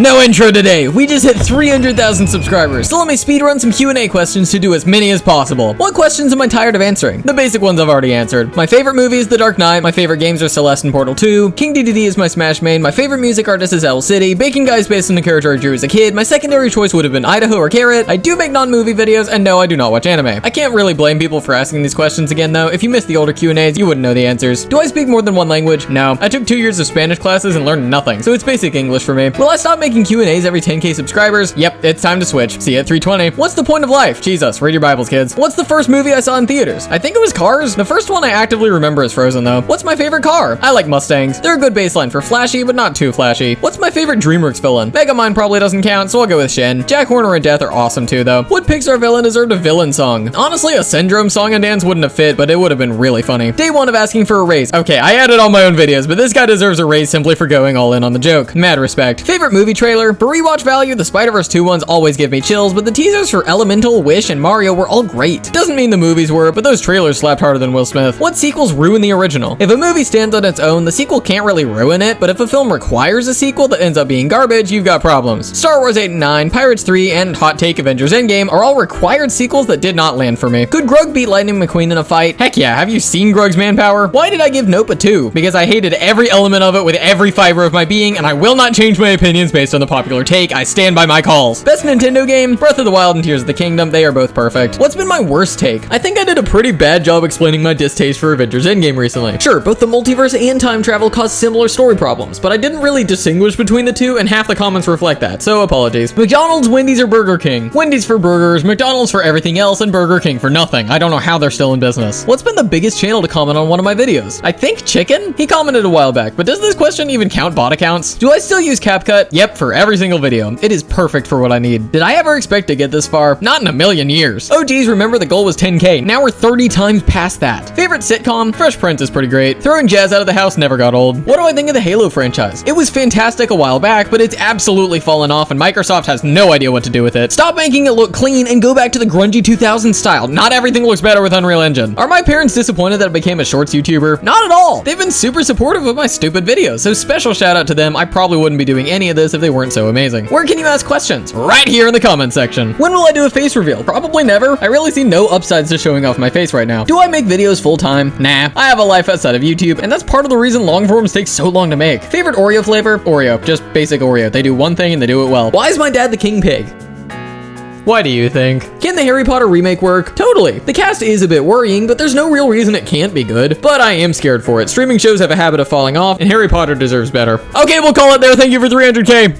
No intro today, we just hit 300,000 subscribers, so let me speedrun some Q&A questions to do as many as possible. What questions am I tired of answering? The basic ones I've already answered. My favorite movie is The Dark Knight, my favorite games are Celeste and Portal 2, King DDD is my Smash main, my favorite music artist is Owl City, Bacon Guy is based on the character I drew as a kid, my secondary choice would have been Idaho or Carrot, I do make non-movie videos, and no, I do not watch anime. I can't really blame people for asking these questions again though. If you missed the older Q&As, you wouldn't know the answers. Do I speak more than one language? No. I took 2 years of Spanish classes and learned nothing, so it's basic English for me. Will I stop making Q&As every 10k subscribers? Yep, it's time to switch. See you at 320. What's the point of life? Jesus, read your Bibles, kids. What's the first movie I saw in theaters? I think it was Cars. The first one I actively remember is Frozen though. What's my favorite car? I like Mustangs. They're a good baseline for flashy, but not too flashy. What's my favorite DreamWorks villain? Megamind probably doesn't count, so I'll go with Shen. Jack Horner and Death are awesome too though. What Pixar villain deserved a villain song? Honestly, a Syndrome song and dance wouldn't have fit, but it would have been really funny. Day one of asking for a raise. Okay, I added all my own videos, but this guy deserves a raise simply for going all in on the joke. Mad respect. Favorite movie trailer? For rewatch value, the Spider-Verse 2 ones always give me chills, but the teasers for Elemental, Wish, and Mario were all great. Doesn't mean the movies were, but those trailers slapped harder than Will Smith. What sequels ruin the original? If a movie stands on its own, the sequel can't really ruin it, but if a film requires a sequel that ends up being garbage, you've got problems. Star Wars 8 and 9, Pirates 3, and hot take Avengers Endgame are all required sequels that did not land for me. Could Grug beat Lightning McQueen in a fight? Heck yeah, have you seen Grug's manpower? Why did I give Nope a 2? Because I hated every element of it with every fiber of my being, and I will not change my opinions based on the popular take. I stand by my calls. Best Nintendo game? Breath of the Wild and Tears of the Kingdom. They are both perfect. What's been my worst take? I think I did a pretty bad job explaining my distaste for Avengers Endgame recently. Sure, both the multiverse and time travel cause similar story problems, but I didn't really distinguish between the two, and half the comments reflect that, so apologies. McDonald's, Wendy's, or Burger King? Wendy's for burgers, McDonald's for everything else, and Burger King for nothing. I don't know how they're still in business. What's been the biggest channel to comment on one of my videos? I think Chicken? He commented a while back, but does this question even count bot accounts? Do I still use CapCut? Yep, for every single video. It is perfect for what I need. Did I ever expect to get this far? Not in a million years. Oh geez, remember the goal was 10k. Now we're 30 times past that. Favorite sitcom? Fresh Prince is pretty great. Throwing Jazz out of the house never got old. What do I think of the Halo franchise? It was fantastic a while back, but it's absolutely fallen off and Microsoft has no idea what to do with it. Stop making it look clean and go back to the grungy 2000s style. Not everything looks better with Unreal Engine. Are my parents disappointed that I became a shorts YouTuber? Not at all. They've been super supportive of my stupid videos, so special shout out to them. I probably wouldn't be doing any of this if they weren't so amazing. Where can you ask questions? Right here in the comment section. When will I do a face reveal? Probably never. I really see no upsides to showing off my face right now. Do I make videos full time? Nah. I have a life outside of YouTube, and that's part of the reason long forms take so long to make. Favorite Oreo flavor? Oreo. Just basic Oreo. They do one thing and they do it well. Why is my dad the king pig? Why do you think? Can the Harry Potter remake work? Totally. The cast is a bit worrying, but there's no real reason it can't be good. But I am scared for it. Streaming shows have a habit of falling off, and Harry Potter deserves better. Okay, we'll call it there. Thank you for 300k.